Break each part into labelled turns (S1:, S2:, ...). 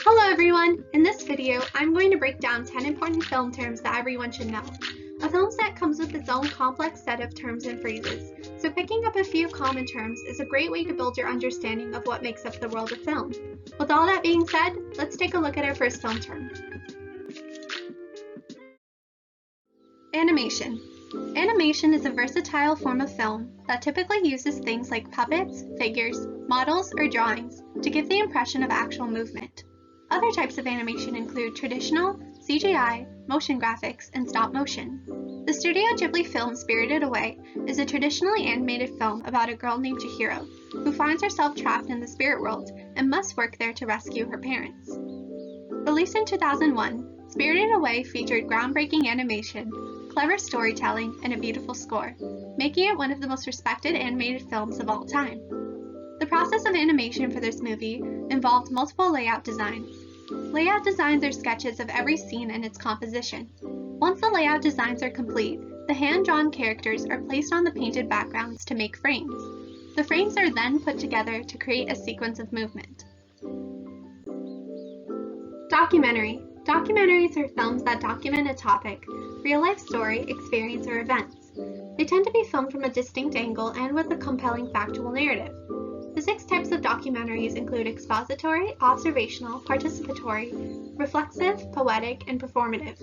S1: Hello everyone! In this video, I'm going to break down 10 important film terms that everyone should know. A film set comes with its own complex set of terms and phrases, so picking up a few common terms is a great way to build your understanding of what makes up the world of film. With all that being said, let's take a look at our first film term. Animation. Animation is a versatile form of film that typically uses things like puppets, figures, models, or drawings to give the impression of actual movement. Other types of animation include traditional, CGI, motion graphics, and stop motion. The Studio Ghibli film Spirited Away is a traditionally animated film about a girl named Chihiro, who finds herself trapped in the spirit world and must work there to rescue her parents. Released in 2001, Spirited Away featured groundbreaking animation, clever storytelling, and a beautiful score, making it one of the most respected animated films of all time. The process of animation for this movie involved multiple layout designs. Layout designs are sketches of every scene and its composition. Once the layout designs are complete, the hand-drawn characters are placed on the painted backgrounds to make frames. The frames are then put together to create a sequence of movement. Documentary. Documentaries are films that document a topic, real-life story, experience, or events. They tend to be filmed from a distinct angle and with a compelling factual narrative. The 6 types of documentaries include expository, observational, participatory, reflexive, poetic, and performative.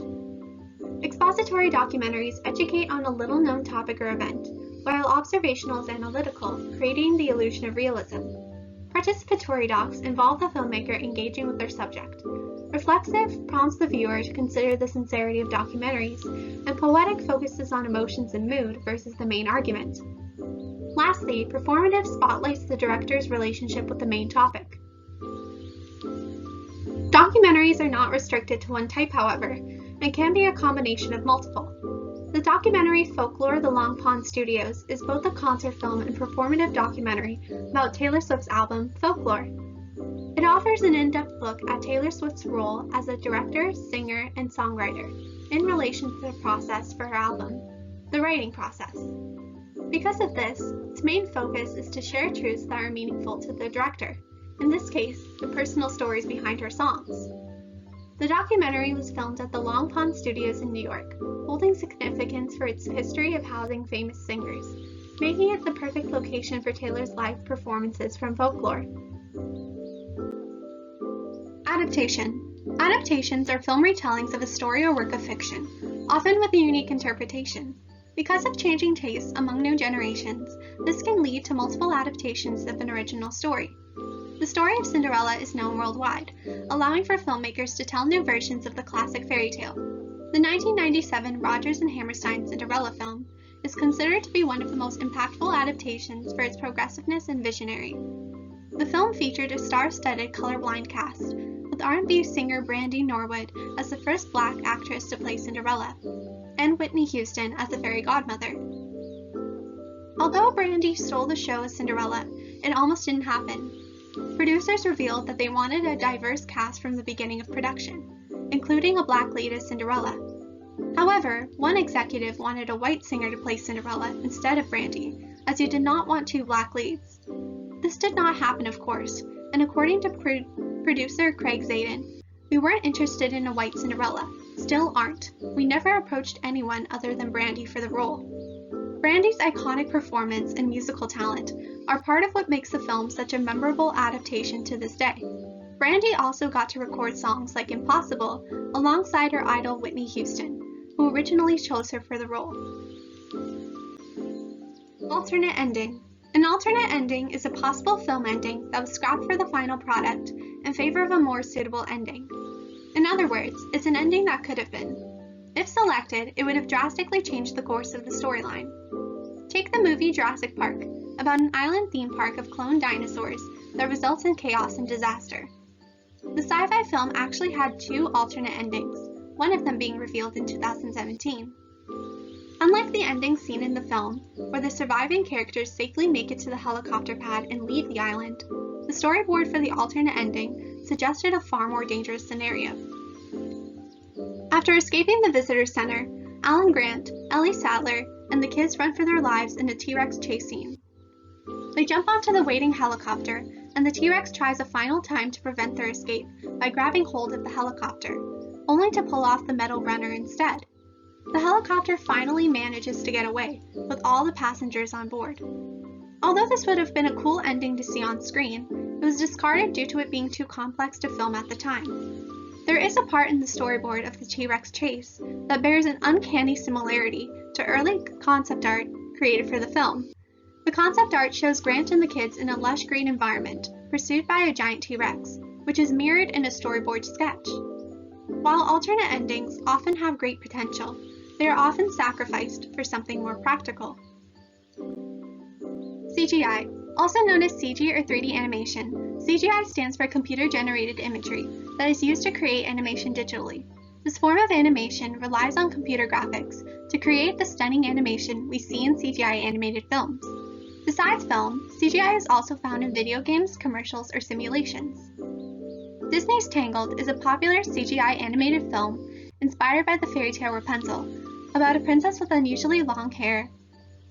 S1: Expository documentaries educate on a little-known topic or event, while observational is analytical, creating the illusion of realism. Participatory docs involve the filmmaker engaging with their subject. Reflexive prompts the viewer to consider the sincerity of documentaries, and poetic focuses on emotions and mood versus the main argument. Lastly, performative spotlights the director's relationship with the main topic. Documentaries are not restricted to one type, however, and can be a combination of multiple. The documentary Folklore The Long Pond Studios is both a concert film and performative documentary about Taylor Swift's album, Folklore. It offers an in-depth look at Taylor Swift's role as a director, singer, and songwriter in relation to the process for her album, the writing process. Because of this, its main focus is to share truths that are meaningful to the director, in this case, the personal stories behind her songs. The documentary was filmed at the Long Pond Studios in New York, holding significance for its history of housing famous singers, making it the perfect location for Taylor's live performances from Folklore. Adaptation. Adaptations are film retellings of a story or work of fiction, often with a unique interpretation. Because of changing tastes among new generations, this can lead to multiple adaptations of an original story. The story of Cinderella is known worldwide, allowing for filmmakers to tell new versions of the classic fairy tale. The 1997 Rodgers and Hammerstein Cinderella film is considered to be one of the most impactful adaptations for its progressiveness and visionary. The film featured a star-studded colorblind cast, with R&B singer Brandy Norwood as the first Black actress to play Cinderella, and Whitney Houston as the fairy godmother. Although Brandy stole the show as Cinderella, it almost didn't happen. Producers revealed that they wanted a diverse cast from the beginning of production, including a Black lead as Cinderella. However, one executive wanted a white singer to play Cinderella instead of Brandy, as he did not want 2 Black leads. This did not happen, of course, and according to producer Craig Zadan, "We weren't interested in a white Cinderella. Still aren't. We never approached anyone other than Brandy for the role." Brandy's iconic performance and musical talent are part of what makes the film such a memorable adaptation to this day. Brandy also got to record songs like Impossible alongside her idol Whitney Houston, who originally chose her for the role. Alternate ending. An alternate ending is a possible film ending that was scrapped for the final product in favor of a more suitable ending. In other words, it's an ending that could have been. If selected, it would have drastically changed the course of the storyline. Take the movie Jurassic Park, about an island theme park of cloned dinosaurs that results in chaos and disaster. The sci-fi film actually had 2 alternate endings, one of them being revealed in 2017. Unlike the ending seen in the film, where the surviving characters safely make it to the helicopter pad and leave the island, the storyboard for the alternate ending suggested a far more dangerous scenario. After escaping the visitor center, Alan Grant, Ellie Sattler, and the kids run for their lives in a T-Rex chase scene. They jump onto the waiting helicopter and the T-Rex tries a final time to prevent their escape by grabbing hold of the helicopter, only to pull off the metal runner instead. The helicopter finally manages to get away, with all the passengers on board. Although this would have been a cool ending to see on screen, it was discarded due to it being too complex to film at the time. There is a part in the storyboard of the T-Rex chase that bears an uncanny similarity to early concept art created for the film. The concept art shows Grant and the kids in a lush green environment, pursued by a giant T-Rex, which is mirrored in a storyboard sketch. While alternate endings often have great potential, they are often sacrificed for something more practical. CGI, also known as CG or 3D animation, CGI stands for computer-generated imagery that is used to create animation digitally. This form of animation relies on computer graphics to create the stunning animation we see in CGI animated films. Besides film, CGI is also found in video games, commercials, or simulations. Disney's Tangled is a popular CGI animated film inspired by the fairy tale Rapunzel, about a princess with unusually long hair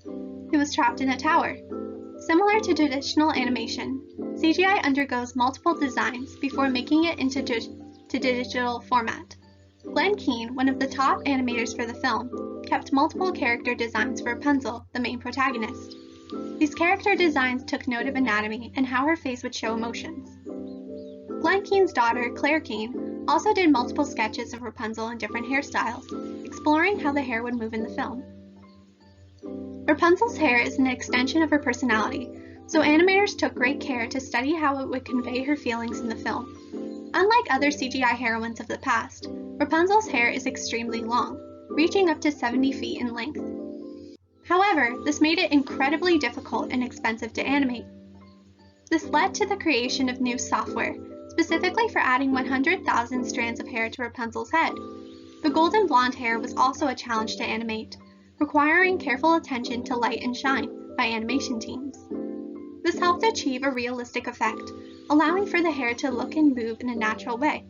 S1: who was trapped in a tower. Similar to traditional animation, CGI undergoes multiple designs before making it into digital format. Glenn Keane, one of the top animators for the film, kept multiple character designs for Rapunzel, the main protagonist. These character designs took note of anatomy and how her face would show emotions. Glenn Keane's daughter, Claire Keane, also did multiple sketches of Rapunzel in different hairstyles, exploring how the hair would move in the film. Rapunzel's hair is an extension of her personality, so animators took great care to study how it would convey her feelings in the film. Unlike other CGI heroines of the past, Rapunzel's hair is extremely long, reaching up to 70 feet in length. However, this made it incredibly difficult and expensive to animate. This led to the creation of new software, specifically for adding 100,000 strands of hair to Rapunzel's head. The golden blonde hair was also a challenge to animate, requiring careful attention to light and shine by animation teams. This helped achieve a realistic effect, allowing for the hair to look and move in a natural way.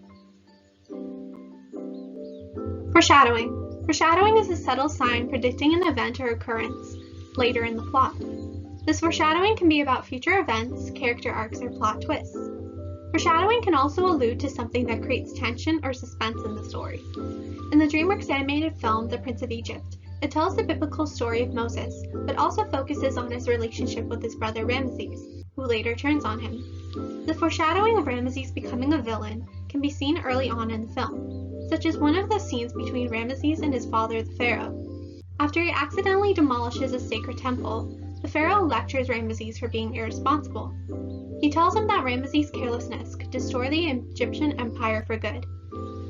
S1: Foreshadowing. Foreshadowing is a subtle sign predicting an event or occurrence later in the plot. This foreshadowing can be about future events, character arcs, or plot twists. Foreshadowing can also allude to something that creates tension or suspense in the story. In the DreamWorks animated film, The Prince of Egypt, it tells the biblical story of Moses, but also focuses on his relationship with his brother Ramesses, who later turns on him. The foreshadowing of Ramesses becoming a villain can be seen early on in the film, such as one of the scenes between Ramesses and his father, the Pharaoh. After he accidentally demolishes a sacred temple, the Pharaoh lectures Ramesses for being irresponsible. He tells him that Ramesses' carelessness could destroy the Egyptian empire for good,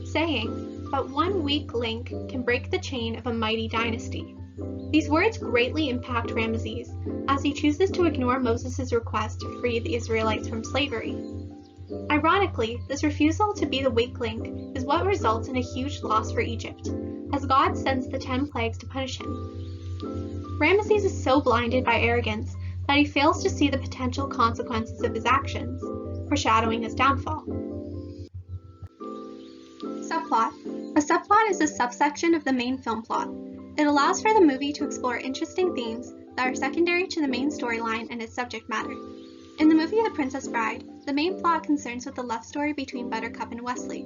S1: saying, "But one weak link can break the chain of a mighty dynasty." These words greatly impact Ramesses, as he chooses to ignore Moses' request to free the Israelites from slavery. Ironically, this refusal to be the weak link is what results in a huge loss for Egypt, as God sends the 10 plagues to punish him. Ramesses is so blinded by arrogance that he fails to see the potential consequences of his actions, foreshadowing his downfall. Subplot. A subplot is a subsection of the main film plot. It allows for the movie to explore interesting themes that are secondary to the main storyline and its subject matter. In the movie The Princess Bride, the main plot concerns with the love story between Buttercup and Wesley.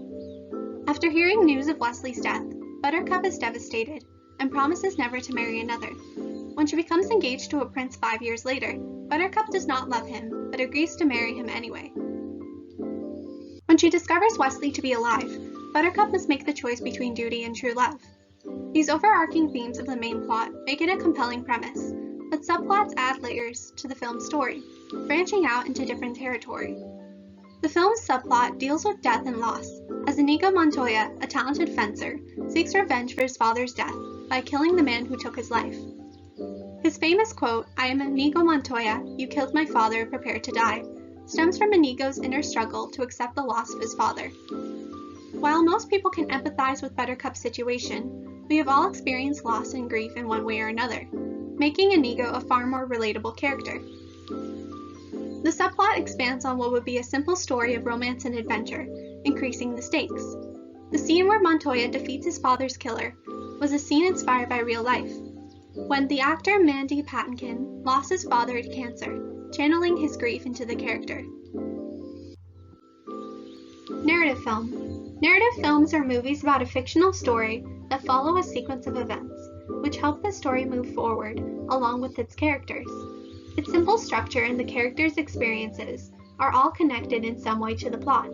S1: After hearing news of Wesley's death, Buttercup is devastated and promises never to marry another. When she becomes engaged to a prince 5 years later, Buttercup does not love him, but agrees to marry him anyway. When she discovers Wesley to be alive, Buttercup must make the choice between duty and true love. These overarching themes of the main plot make it a compelling premise, but subplots add layers to the film's story, branching out into different territory. The film's subplot deals with death and loss, as Inigo Montoya, a talented fencer, seeks revenge for his father's death by killing the man who took his life. His famous quote, "I am Inigo Montoya, you killed my father, prepare to die," stems from Inigo's inner struggle to accept the loss of his father. While most people can empathize with Buttercup's situation, we have all experienced loss and grief in one way or another, making Inigo a far more relatable character. The subplot expands on what would be a simple story of romance and adventure, increasing the stakes. The scene where Montoya defeats his father's killer was a scene inspired by real life, when the actor Mandy Patinkin lost his father to cancer, channeling his grief into the character. Narrative film. Narrative films are movies about a fictional story that follow a sequence of events, which help the story move forward along with its characters. Its simple structure and the characters' experiences are all connected in some way to the plot.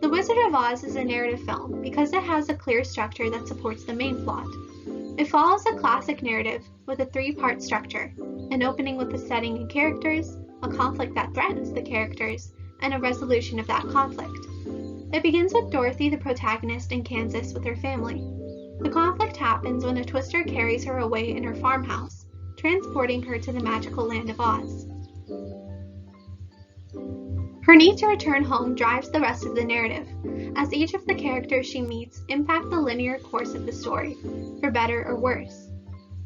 S1: The Wizard of Oz is a narrative film because it has a clear structure that supports the main plot. It follows a classic narrative with a three-part structure, an opening with the setting and characters, a conflict that threatens the characters, and a resolution of that conflict. It begins with Dorothy, the protagonist, in Kansas with her family. The conflict happens when a twister carries her away in her farmhouse, transporting her to the magical land of Oz. Her need to return home drives the rest of the narrative, as each of the characters she meets impact the linear course of the story, for better or worse.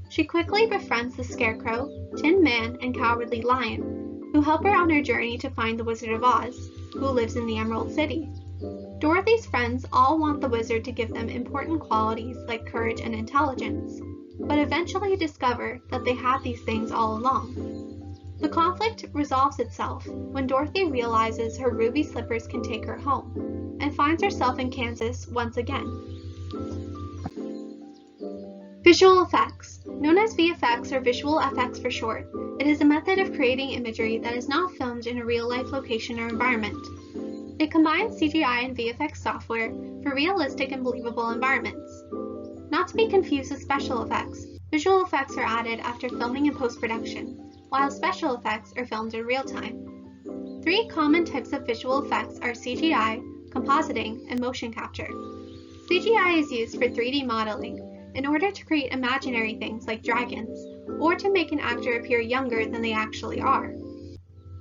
S1: She quickly befriends the Scarecrow, Tin Man, and Cowardly Lion, who help her on her journey to find the Wizard of Oz, who lives in the Emerald City. Dorothy's friends all want the wizard to give them important qualities like courage and intelligence, but eventually discover that they had these things all along. The conflict resolves itself when Dorothy realizes her ruby slippers can take her home, and finds herself in Kansas once again. Visual effects. Known as VFX or visual effects for short, it is a method of creating imagery that is not filmed in a real-life location or environment. It combines CGI and VFX software for realistic and believable environments. Not to be confused with special effects, visual effects are added after filming and post-production, while special effects are filmed in real time. Three common types of visual effects are CGI, compositing, and motion capture. CGI is used for 3D modeling in order to create imaginary things like dragons, or to make an actor appear younger than they actually are.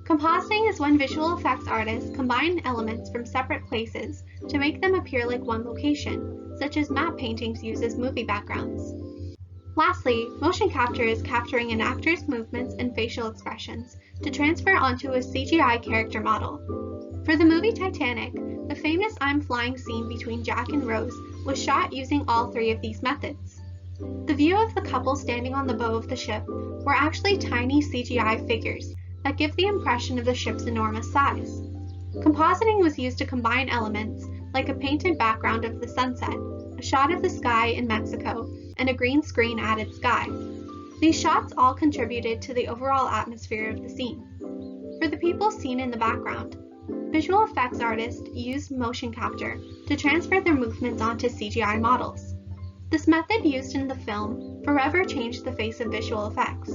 S1: Compositing is when visual effects artists combine elements from separate places to make them appear like one location, such as map paintings used as movie backgrounds. Lastly, motion capture is capturing an actor's movements and facial expressions to transfer onto a CGI character model. For the movie Titanic, the famous I'm Flying scene between Jack and Rose was shot using all three of these methods. The view of the couple standing on the bow of the ship were actually tiny CGI figures that give the impression of the ship's enormous size. Compositing was used to combine elements like a painted background of the sunset, a shot of the sky in Mexico, and a green screen added sky. These shots all contributed to the overall atmosphere of the scene. For the people seen in the background, visual effects artists used motion capture to transfer their movements onto CGI models. This method used in the film forever changed the face of visual effects.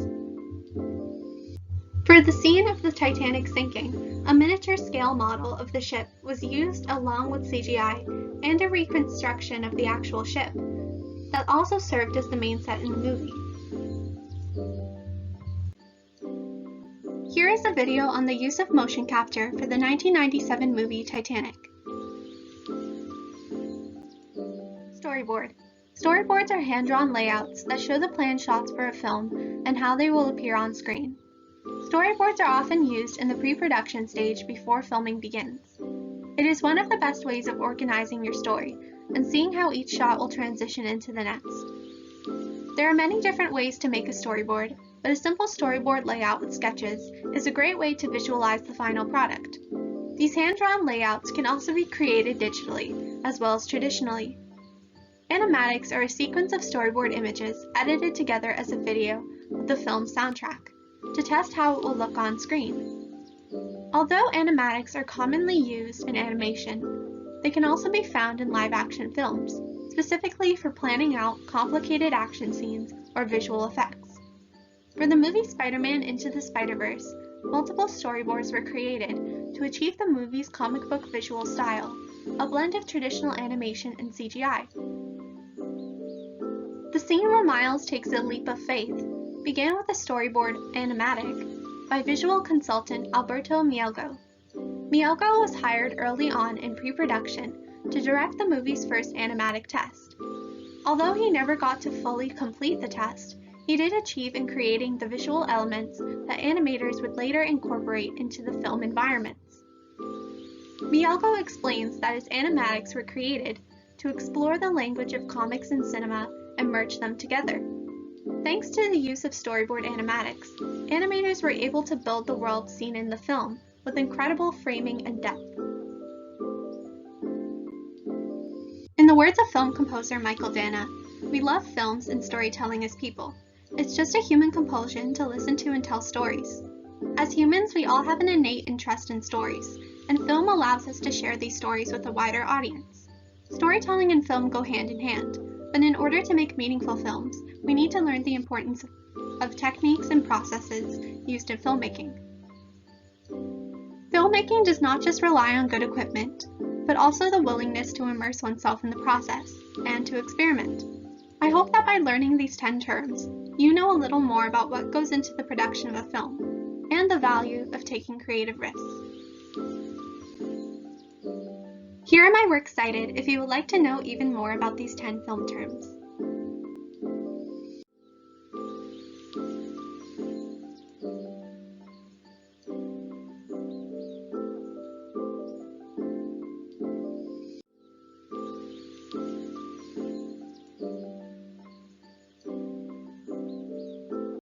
S1: For the scene of the Titanic sinking, a miniature scale model of the ship was used along with CGI and a reconstruction of the actual ship that also served as the main set in the movie. Here is a video on the use of motion capture for the 1997 movie Titanic. Storyboard. Storyboards are hand-drawn layouts that show the planned shots for a film and how they will appear on screen. Storyboards are often used in the pre-production stage before filming begins. It is one of the best ways of organizing your story and seeing how each shot will transition into the next. There are many different ways to make a storyboard, but a simple storyboard layout with sketches is a great way to visualize the final product. These hand-drawn layouts can also be created digitally, as well as traditionally. Animatics are a sequence of storyboard images edited together as a video with the film's soundtrack, to test how it will look on screen. Although animatics are commonly used in animation, they can also be found in live-action films, specifically for planning out complicated action scenes or visual effects. For the movie Spider-Man Into the Spider-Verse, multiple storyboards were created to achieve the movie's comic book visual style, a blend of traditional animation and CGI. The scene where Miles takes a leap of faith began with a storyboard animatic by visual consultant Alberto Mielgo. Mielgo was hired early on in pre-production to direct the movie's first animatic test. Although he never got to fully complete the test, he did achieve in creating the visual elements that animators would later incorporate into the film environments. Mielgo explains that his animatics were created to explore the language of comics and cinema and merge them together. Thanks to the use of storyboard animatics, animators were able to build the world seen in the film with incredible framing and depth. words of film composer Michael Dana, we love films and storytelling as people. It's just a human compulsion to listen to and tell stories. As humans, we all have an innate interest in stories, and film allows us to share these stories with a wider audience. Storytelling and film go hand in hand, but in order to make meaningful films, we need to learn the importance of techniques and processes used in filmmaking. Filmmaking does not just rely on good equipment, but also the willingness to immerse oneself in the process and to experiment. I hope that by learning these 10 terms, you know a little more about what goes into the production of a film and the value of taking creative risks. Here are my works cited if you would like to know even more about these 10 film terms.